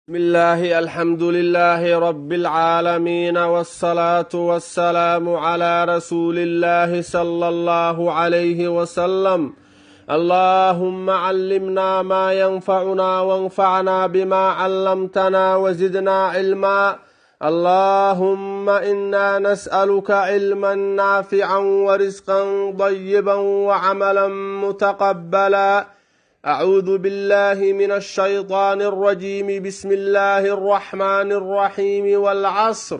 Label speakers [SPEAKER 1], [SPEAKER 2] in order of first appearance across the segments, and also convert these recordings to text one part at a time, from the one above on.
[SPEAKER 1] بسم الله الحمد لله رب العالمين والصلاة والسلام على رسول الله صلى الله عليه وسلم. اللهم علمنا ما ينفعنا وانفعنا بما علمتنا وزدنا علما. اللهم إنا نسألك علما نافعا ورزقا طيبا وعملا متقبلا. أعوذ بالله من الشيطان الرجيم. بسم الله الرحمن الرحيم والعصر.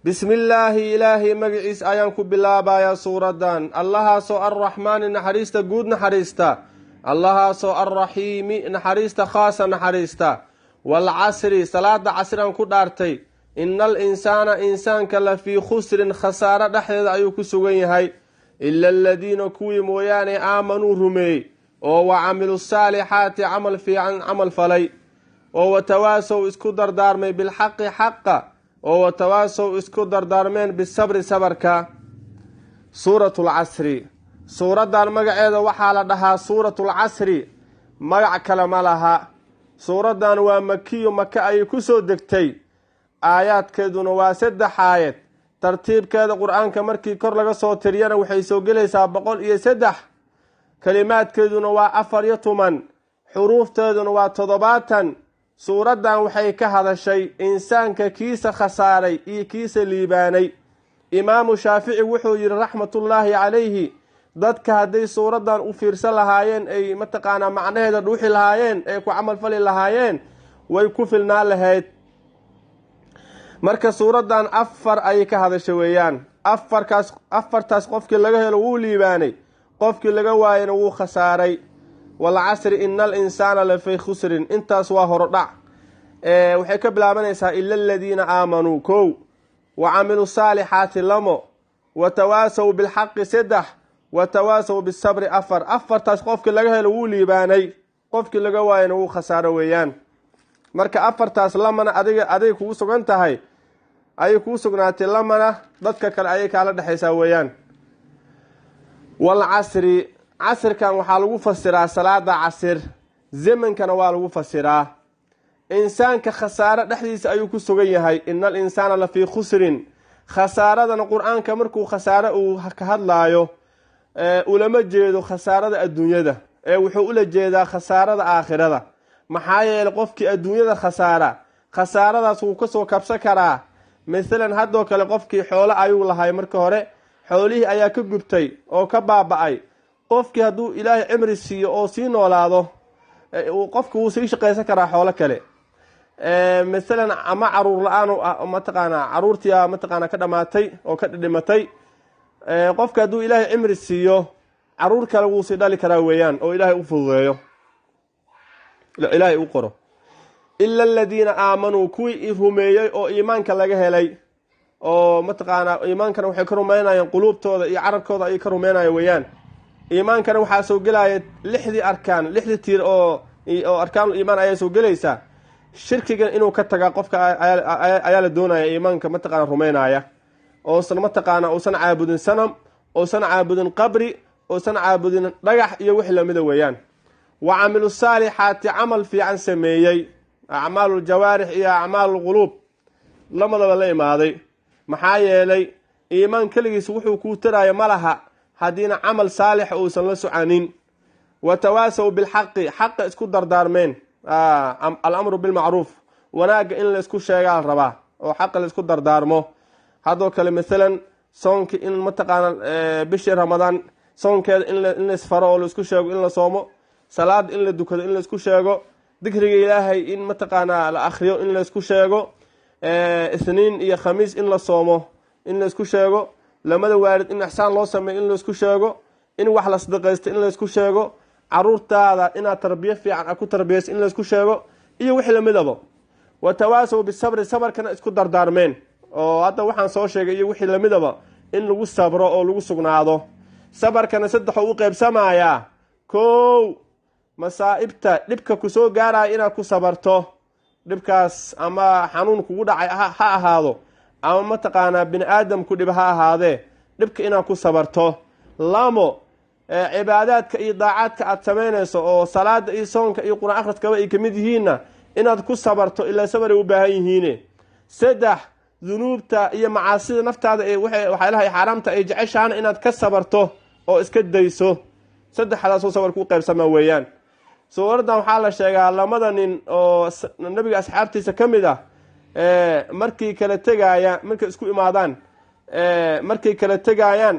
[SPEAKER 1] بسم الله إلهي مجعس أيانكو بالله بايا سوردان. الله سو الرحمن نحريستا قود نحريستا. الله سو الرحيم نحريستا خاصة نحريستا. والعصر صلاة عصر أنكو دارتي. إن الإنسان إنسان كلا في خسر خسارة دحيد أيوكو سوغي هاي إلا الذين كوي موياني آمنوا رمي وعملوا الصالحات عمل في عمل فلي وتواسوا اسكو دردارمي بالحق حقا وتواسوا اسكو دردارمين بالصبر صبركا. سورة العصر سورة دار مقعيدة وحالة دها سورة العصر مقع كلمة لها. سورة دان ومكي ومكة أي كسو دكتي آيات كدون واسدح آيات ترتيب كذا قرآن كمركي كرلغة صوتريانا وحيسو قليسا بقول يسدح كلمات كدون وأفريتمن حروف تدون وتضباطا. سورة دان وحيك هذا الشيء إنسان كيس خساري كيس ليباني. إمام شافعي وحوي رحمة الله عليه ضدك هذه سورة دان أفيرس لهايين أي متقانا معناه هذا روح لهايين أي كعمل فلي لهايين ويكفلنا لهايت مركز سورة دان أفر أيك هذا الشويان أفر تاسقف كل لجه لو ليباني qofkii laga waayana wuu khasaaray. walcasri ina alinsaana lafii khusrin intaas waa horodhac. waxay ka bilaabanaysaa ila aladiina aamanuu kow wacamiluu saalixaati lamo watawaasaw bilxaqi saddex watawaasaw bisabri afar. afartaas qofkii laga helo wuu liibaanay, qofkii laga waayana wuu khasaaro weeyaan. marka afartaas lamana aday kugu sugan tahay, ayay kugu sugnaatay, lamana dadka kale ayay kaala dhexaysaa weeyaan. والعصر عصر كان وحالو فسرا صلاة عصر زمن كان والو فسرا إنسان كخسارة دحديس أيو كسوغي هاي إن الإنسان لفي خسر. خسارة دان القرآن كمركو خسارة وكهد لايو ولما جيدو خسارة الدنيا دا وحو أولا جيدا خسارة آخرة دا محايا لقفك الدنيا دا خسارة دا سوكسو كبسكرا. مثلا هدوك لقفك حولا أيو لهاي مركو هوري xoolihii ayaa ka gubtay oo ka baaba'ay. qofkii hadduu ilaahay cimri siiyo oo sii noolaado qofku wuu sii shaqaysan karaa xoolo kale. misalan ama caruur la-aan mataqaanaa caruurtii mataqaanaa ka dhamaatay oo ka dhimatay. qofka hadduu ilaahay cimri siiyo caruur kale wuu sii dhali karaa weeyaan oo ilaahay u fududeeyo, ilaahay u qoro. ila aladiina aamanuu kuwii rumeeyey oo iimaanka laga helay oo mataqaana iimaankana waxay ka rumeynayaan quluubtooda iyo carabkooda ay ka rumeynayaan weeyaan. iimaankana waxaa soo gelaya lixdii tiir oo arkaanul iimaan ayaa soo gelaysa. shirkiga inuu ka taga qofka ayaa la doonaya iimaanka mataqaana rumeynaya oosan mataqaana uusan caabudin sanam, uusan caabudin qabri, uusan caabudin dhagax iyo wixii lamida weeyaan. wacamilu saalixaati camal fiican sameeyey acmaalul jawaarix iyo acmaalul quluub lamadaba la imaaday. maxaa yeelay iimaan keligiis wuxuu kuu taraayo ma laha haddiina camal saalix uusan la socanin. watawaasaw bilxaqi xaqa isku dardaarmeen. alamru bilmacruuf wanaagga in laysku sheegaa la rabaa oo xaqa laysku dardaarmo. haddoo kale maalan soonki in mataqaana bishii ramadaan soonkeeda in laysfaro oo laisku sheego in la soomo. salaad in la dukado in laisku sheego. dikriga ilaahay in mataqaana la akhriyo in laysku sheego. isniin iyo khamiis in la soomo in la isku sheego. lamada waalid in ixsaan loo sameeyo in la isku sheego. in wax la sadaqaysto in la isku sheego. caruurtaada inaad tarbiya fiican ku tarbiyayso in la isku sheego iyo wixii lamidaba. watawaasaw bisabri sabarkana isku dardaarmeen oo hadda waxaan soo sheegay iyo wixii lamidaba in lagu sabro oo lagu sugnaado. sabarkana saddex u qaybsamayaa. kow masaa'ibta dhibka ku soo gaaraya inaad ku sabarto. dhibkaas ama xanuun kugu dhacay ha ahaado ama mataqaanaa bini aadamku dhib ha ahaadee dhibka inaad ku sabarto. lamo cibaadaadka iyo daacaadka aad samaynayso oo salaada iyo soonka iyo quraan akhriskaba ay kamid yihiinna inaad ku sabarto ilaa sabaray u baahan yihiine 3 dunuubta iyo macaasida naftaada ee waxyaalaha xaraamta ay jeceshaana inaad ka sabarto oo iska dayso 3daas oo sabar ku qaybsama weeyaan suuradan waxaa la sheegaa lamada nin oo nabiga asxaabtiisa kamid ah markii kala tagaaya markay isku imaadaan markay kala tagaayaan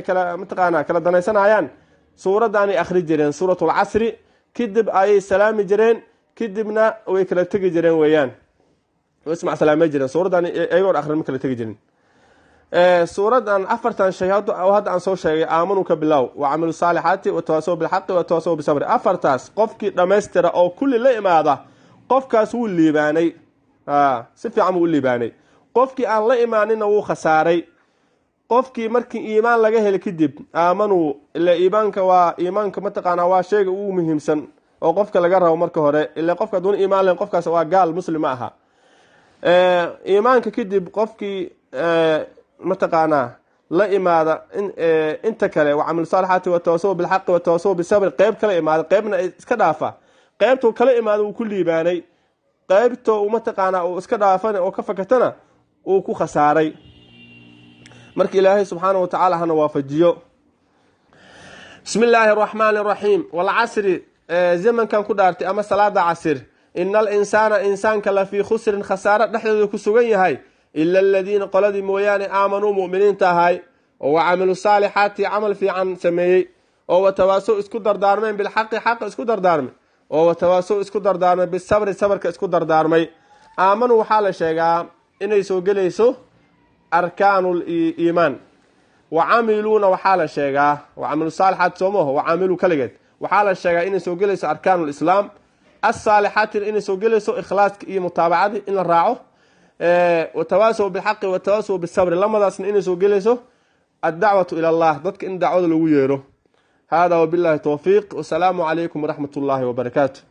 [SPEAKER 1] kala mataqaana kala danaysanayaan suuradaani akhri jireen suuratul casri kadib ay salaami jireen kadibna way kala tagi jireen weeyaan isma salaamay jireen suuradaani ayagoo akhrin kala tagi jireen suuradan afartan shay hadda aan soo sheegay aamanu ka bilaw wa amilu salihati wa tawassaw bil haqqi wa tawassaw bis sabr afartaas qofkii dhameystira oo kulli la imaada qofkaas wuu liibaanay si fiican wuu liibaanay qofkii aan la imaanina wuu khasaaray qofkii markii iimaan laga heli kadib aamanu ila iimaanka mataqaana waa shay ugu muhiimsan oo qofka laga rabo marka hore ila qofka doon iimaan leh qofkaas waa gaal muslim aha iimaanka kadib qofkii mataqaana la imaada inta kale wa amal salihati wa tawassaw bil haqqi wa tawassaw bis sabr qayb kala imaada qaybna iska dhaafa qaybtu kala imaada uu ku liibaanay qaybtu mataqaana uu iska dhaafan oo ka fakatana uu ku khasaaray markii ilaahay subhanahu wa ta'ala hana waafajiyo bismillaahir rahmaanir rahiim wal asri zaman kan ku dhaartay ama salaada asr innal insaanka la fi khusrin khasaara dhaxdooda ku sugan yahay illa alladina qaladii mooyaane aamanuu mu'miniinta ahay oo camilu saalixaati camal fiican sameeyey oo watawaasow isku dardaarmeen bilxaqi xaqa isku dardaarmay oo watawaasow isku dardaarmay bisabri sabarka isku dardaarmay aamanu waxaa la sheegaa inay soo gelayso arkaanul iimaan wa camiluuna waxaa la sheegaa wa camilu saalixaati soomaho wa camilu kaligeed waxaa la sheegaa inay soo gelayso arkaanul islaam as-saalixaati inay soo gelayso ikhlaaska iyo mutaabacada in la raaco وتواصوا بالحق وتواصوا بالصبر لما داسن إنه سوجلسوا الدعوة إلى الله ضدك إن دعوة لو يرو هذا وبالله توفيق والسلام عليكم ورحمة الله وبركاته